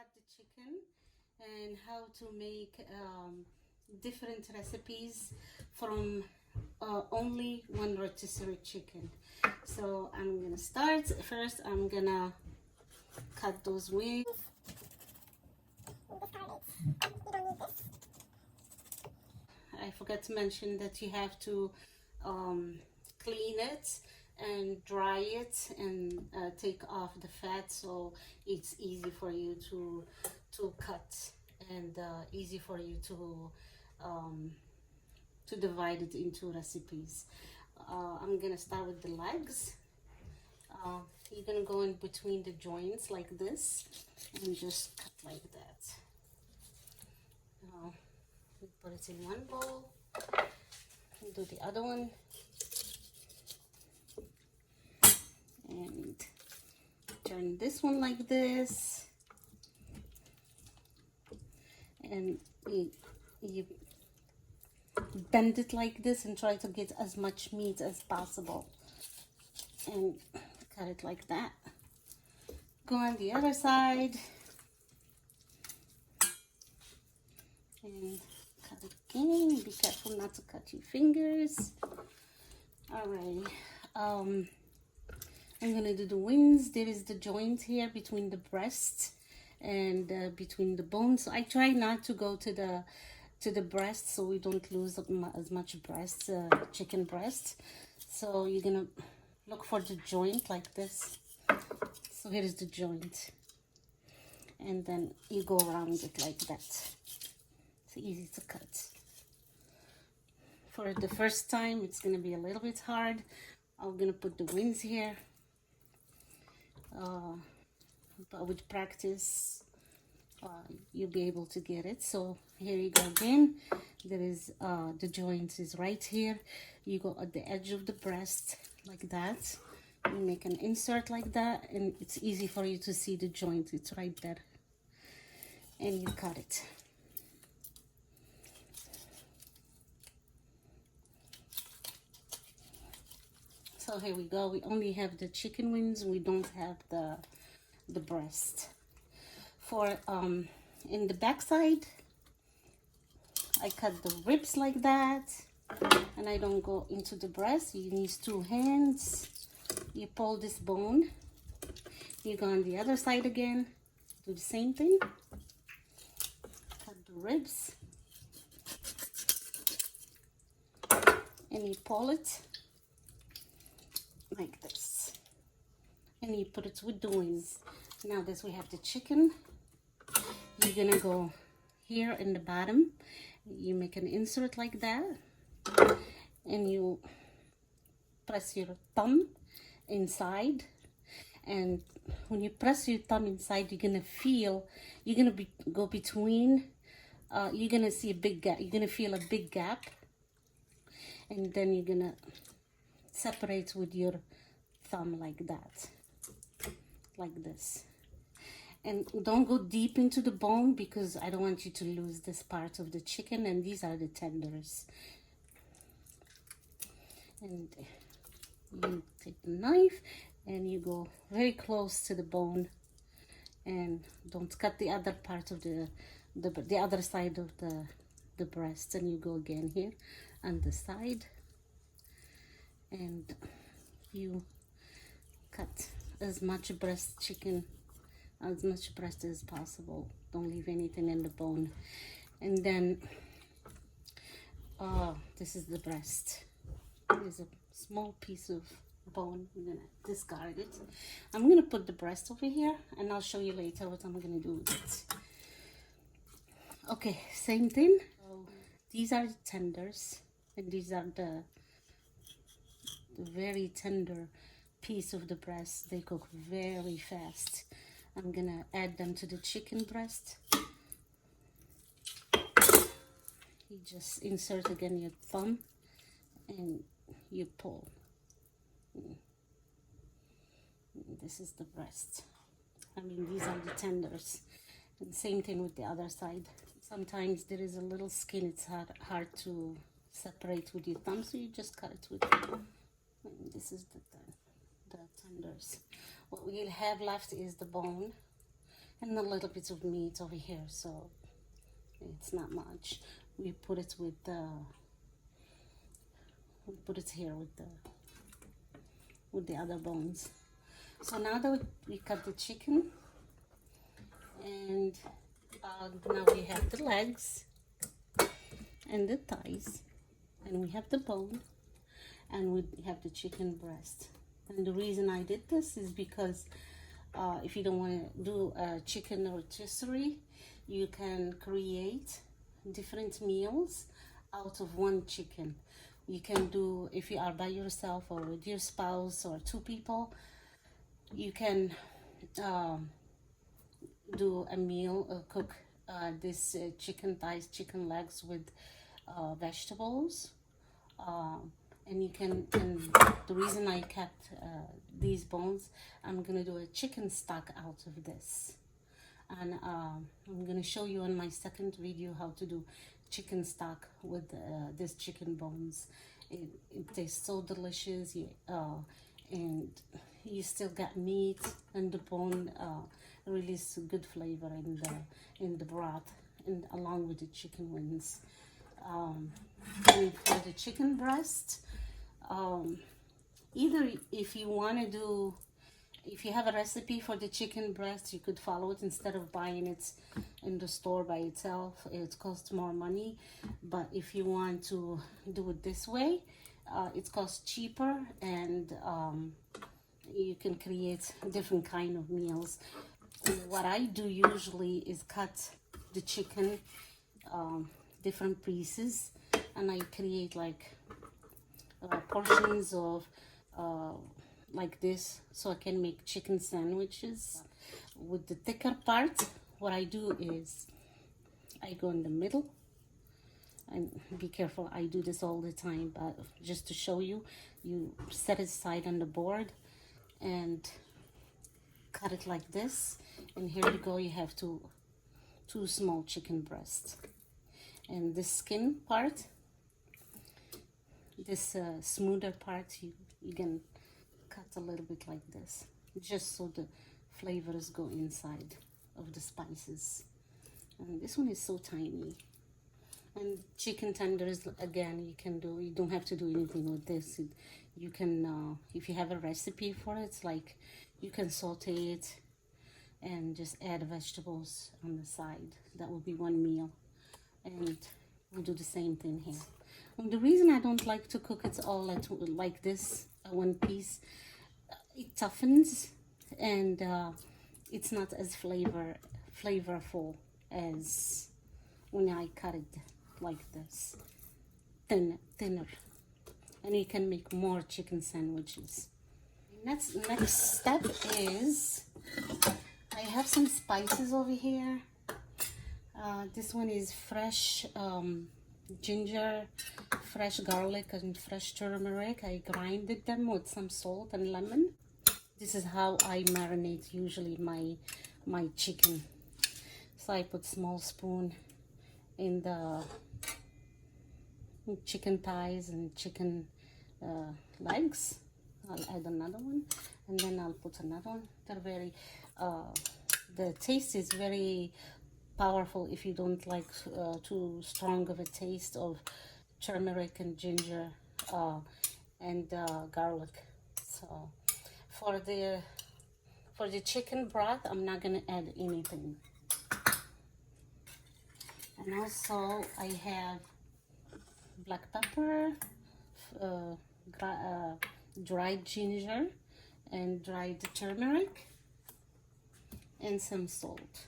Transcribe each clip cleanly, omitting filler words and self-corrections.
cut the chicken and how to make different recipes from only one rotisserie chicken. So I'm gonna start. First, I'm gonna cut those wings. I forgot to mention that you have to clean it and dry it and take off the fat, so it's easy for you to cut and easy for you to divide it into recipes. I'm gonna start with the legs. You're gonna go in between the joints like this and just cut like that. We put it in one bowl. Do the other one. And turn this one like this. And you bend it like this and try to get as much meat as possible. And cut it like that. Go on the other side. And cut again. Be careful not to cut your fingers. Alright. I'm gonna do the wings. There is the joint here between the breast and between the bones. So I try not to go to the breast so we don't lose as much breast, chicken breast. So you're gonna look for the joint like this. So here is the joint, and then you go around it like that. It's easy to cut. For the first time, it's gonna be a little bit hard. I'm gonna put the wings here. But with practice you'll be able to get it. So here you go again. There is the joint is right here. You go at the edge of the breast like that. You make an insert like that, and it's easy for you to see the joint. It's right there, and you cut it. So here we go. We only have the chicken wings. We don't have the breast. For in the back side, I cut the ribs like that, and I don't go into the breast. You use two hands. You pull this bone. You go on the other side again. Do the same thing. Cut the ribs, and you pull it like this, and you put it with the wings. Now this we have the chicken. You're gonna go here in the bottom. You make an insert like that, and you press your thumb inside. And when you press your thumb inside, you're gonna feel, you're gonna go between, you're gonna see a big gap. You're gonna feel a big gap, and then you're gonna separate with your thumb like that, like this. And don't go deep into the bone, because I don't want you to lose this part of the chicken, and these are the tenders. And you take the knife and you go very close to the bone, and don't cut the other part of the other side of the breast. And you go again here on the side, and you cut as much breast chicken, as much breast as possible. Don't leave anything in the bone. And then this is the breast. There's a small piece of bone. I'm gonna discard it. I'm gonna put the breast over here, and I'll show you later what I'm gonna do with it. Okay, same thing. So these are the tenders, and these are the very tender piece of the breast. They cook very fast. I'm gonna add them to the chicken breast. You just insert again your thumb and you pull. This is the breast. I mean, these are the tenders. And same thing with the other side. Sometimes there is a little skin. It's hard to separate with your thumb, so you just cut it with. And this is the tenders. What we'll have left is the bone, and a little bit of meat over here, so it's not much. We put it with we put it here with the other bones. So now that we cut the chicken, and now we have the legs and the thighs, and we have the bone, and we have the chicken breast. And the reason I did this is because if you don't want to do a chicken rotisserie, you can create different meals out of one chicken. You can do, if you are by yourself or with your spouse or two people, you can do a meal, cook this chicken thighs, chicken legs with vegetables. And you can, and the reason I kept these bones, I'm gonna do a chicken stock out of this. And I'm gonna show you in my second video how to do chicken stock with this chicken bones. It tastes so delicious, and you still got meat, and the bone release good flavor in the broth, and along with the chicken wings. And for the chicken breast, either if you want to do, if you have a recipe for the chicken breast, you could follow it instead of buying it in the store by itself. It costs more money. But if you want to do it this way, it costs cheaper, and you can create different kind of meals. What I do usually is cut the chicken different pieces, and I create like portions of like this, so I can make chicken sandwiches. With the thicker part, what I do is I go in the middle, and be careful, I do this all the time, but just to show you, you set it aside on the board and cut it like this, and here you go, you have two small chicken breasts. And this skin part, this smoother part, you can cut a little bit like this, just so the flavors go inside of the spices. And this one is so tiny. And chicken tenders, again, you don't have to do anything with this. You can, if you have a recipe for it, like you can saute it and just add vegetables on the side. That will be one meal. And we'll do the same thing here. And the reason I don't like to cook it all like this, one piece, it toughens, and it's not as flavorful as when I cut it like this, thinner. And you can make more chicken sandwiches. Next step is, I have some spices over here. This one is fresh ginger, fresh garlic, and fresh turmeric. I grinded them with some salt and lemon. This is how I marinate usually my chicken. So I put small spoon in the chicken thighs and chicken legs. I'll add another one, and then I'll put another one. They're very, the taste is very powerful if you don't like too strong of a taste of turmeric and ginger and garlic. So for the chicken broth, I'm not gonna add anything. And also I have black pepper, dried ginger, and dried turmeric, and some salt.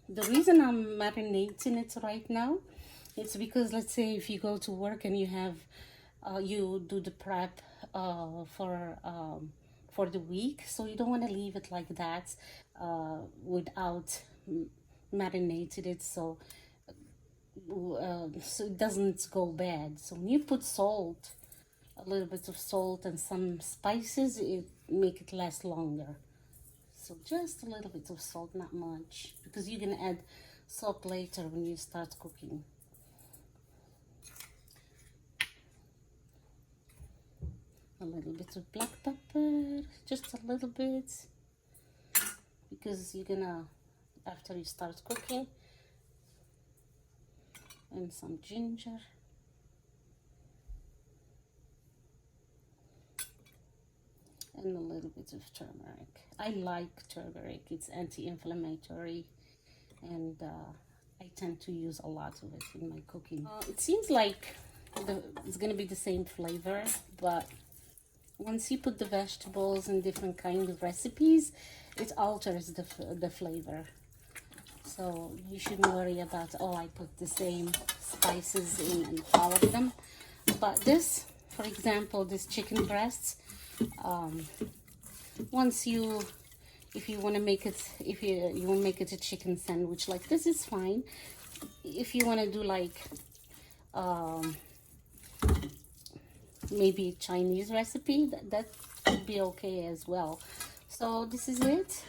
The reason I'm marinating it right now, it's because, let's say if you go to work and you have you do the prep for the week, so you don't want to leave it like that without marinated it, so it doesn't go bad. So when you put salt, a little bit of salt and some spices, it make it last longer. So just a little bit of salt, not much, because you can add salt later when you start cooking. A little bit of black pepper, just a little bit. because you're gonna, after you start cooking, and some ginger. And a little bit of turmeric. I like turmeric. It's anti-inflammatory, and I tend to use a lot of it in my cooking. It seems like it's gonna be the same flavor, but once you put the vegetables in different kind of recipes, it alters the flavor. So you shouldn't worry about, oh, I put the same spices in and all of them. But this, for example, this chicken breasts, once you, if you want to make it, if you want to make it a chicken sandwich like this, is fine. If you want to do like maybe Chinese recipe, that would be okay as well. So this is it.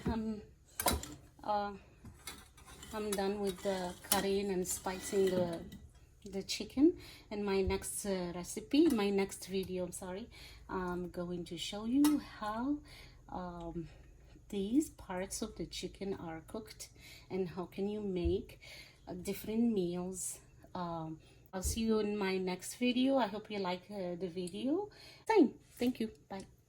I'm done with the cutting and spicing the chicken. And my next recipe, my next video, I'm sorry, I'm going to show you how these parts of the chicken are cooked and how can you make different meals. I'll see you in my next video. I hope you like the video. Thank you. Bye.